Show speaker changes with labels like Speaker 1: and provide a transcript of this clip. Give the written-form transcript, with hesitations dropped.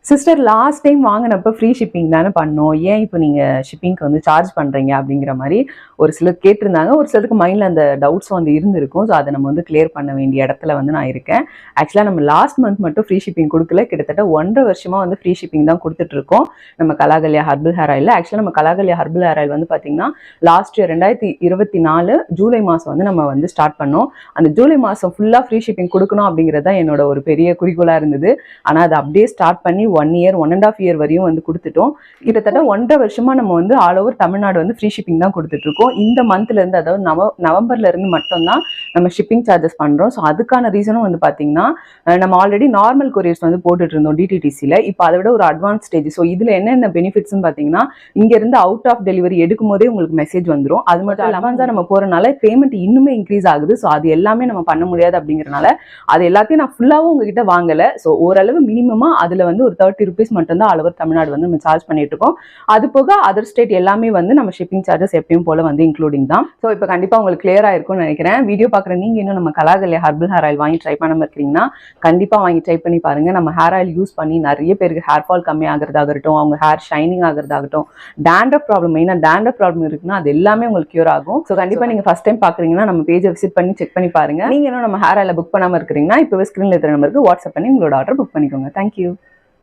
Speaker 1: Sister last time வாங்கினப்ப free shipping தானே பண்ணோம், ஏன் இப்போ நீங்கள் ஷிப்பிங்க்கு வந்து சார்ஜ் பண்ணுறீங்க அப்படிங்கிற மாதிரி ஒரு சிலர் கேட்டிருந்தாங்க. ஒரு சிலருக்கு மைண்டில் அந்த டவுட்ஸும் வந்து இருந்திருக்கும். ஸோ அதை நம்ம வந்து கிளியர் பண்ண வேண்டிய இடத்துல வந்து நான் இருக்கேன். ஆக்சுவலாக நம்ம லாஸ்ட் மந்த் மட்டும் ஃப்ரீ ஷிப்பிங் கொடுக்கல, கிட்டத்தட்ட 1.5 வருஷமாக வந்து ஃப்ரீ ஷிப்பிங் தான் கொடுத்துட்ருக்கோம் நம்ம கலாகல்யா ஹர்பல் ஹேர் ஆயில். ஆக்சுவலாக நம்ம கலாகல்யா ஹர்பல் ஹேர் ஆயில் வந்து பார்த்தீங்கன்னா லாஸ்ட் இயர் 2024 ஜூலை மாதம் வந்து நம்ம வந்து ஸ்டார்ட் பண்ணோம். அந்த ஜூலை மாதம் ஃபுல்லாக ஃப்ரீ ஷிப்பிங் கொடுக்கணும் அப்படிங்கிறது தான் என்னோட ஒரு பெரிய குறிக்கோளாக இருந்தது. ஆனால் அதை அப்படியே ஸ்டார்ட் பண்ணி 1 இயர் 1.5 இயர் வரையும் வந்து கொடுத்துட்டோம். கிட்டத்தட்ட 1.5 வருஷமா நம்ம வந்து ஆல் ஓவர் தமிழ்நாடு வந்து ஃப்ரீ ஷிப்பிங் தான் கொடுத்துட்டு இருக்கோம். இந்த மந்த்ல இருந்து, அதாவது நவம்பர்ல இருந்து மட்டும்தான் நம்ம ஷிப்பிங் சார்ஜஸ் பண்றோம். ஸோ அதுக்கான ரீசனும் வந்து பாத்தீங்கன்னா, நம்ம ஆல்ரெடி நார்மல் கொரியர்ஸ் வந்து போட்டுட்டு இருந்தோம் டிடிடிசில. இப்போ அதை விட ஒரு அட்வான்ஸ் ஸ்டேஜ். ஸோ இதுல என்னென்ன பெனிஃபிட்ஸ் பாத்தீங்கன்னா, இங்க இருந்து அவுட் ஆஃப் டெலிவரி எடுக்கும் போதே உங்களுக்கு மெசேஜ் வந்துடும். அது மட்டும் இல்லாம நம்ம போறனால பேமெண்ட் இன்னுமே இன்க்ரீஸ் ஆகுது. ஸோ அது எல்லாமே நம்ம பண்ண முடியாது அப்படிங்கறனால அது எல்லாத்தையும் நான் ஃபுல்லாவும் உங்ககிட்ட வாங்கல. ஸோ ஓரளவு மினிமமா அதுல வந்து ஒரு 30 rupees மட்டும்தான் ஆல் ஓவர் தமிழ்நாடு வந்து நம்ம சார்ஜ் பண்ணிட்டு இருக்கோம். அது போக அதர் ஸ்டேட் எல்லாமே வந்து நம்ம ஷிப்பிங் சார்ஜஸ் எப்பயும் போல வந்து இன்க்ளூடிங் தான். ஸோ இப்போ கண்டிப்பா உங்களுக்கு கிளியர் ஆயிருக்கும்னு நினைக்கிறேன். வீடியோ பார்க்குற நீங்க இன்னும் நம்ம கலாகல்யா ஹர்பல் ஹேர் ஆயில் வாங்கி ட்ரை பண்ணாம இருக்கீங்கன்னா கண்டிப்பா வாங்கி ட்ரை பண்ணி பாருங்க. நம்ம ஹேர் ஆயில் யூஸ் பண்ணி நிறைய பேருக்கு ஹேர் ஃபால் கம்மி ஆகிறதாகட்டும், அவங்க ஹேர் ஷைனிங் ஆகிறதாகட்டும், டேண்ட்ரஃப் ப்ராப்ளம், மெயினாக டேண்ட்ரஃப் ப்ராப்ளம் இருக்குன்னா அது எல்லாமே உங்களுக்கு கியூர் ஆகும். ஸோ கண்டிப்பா நீங்க ஃபர்ஸ்ட் டைம் பாக்குறீங்கன்னா நம்ம பேஜை விசிட் பண்ணி செக் பண்ணி பாருங்க. நீங்க இன்னும் நம்ம ஹேர் ஆயில புக் பண்ணாம இருக்கிறீங்கன்னா இப்போ ஸ்கிரீன்ல இருக்கிற நம்பருக்கு வாட்ஸ்அப் பண்ணி உங்களோட ஆர்டர் புக் பண்ணிக்கோங்க. தேங்க்யூ.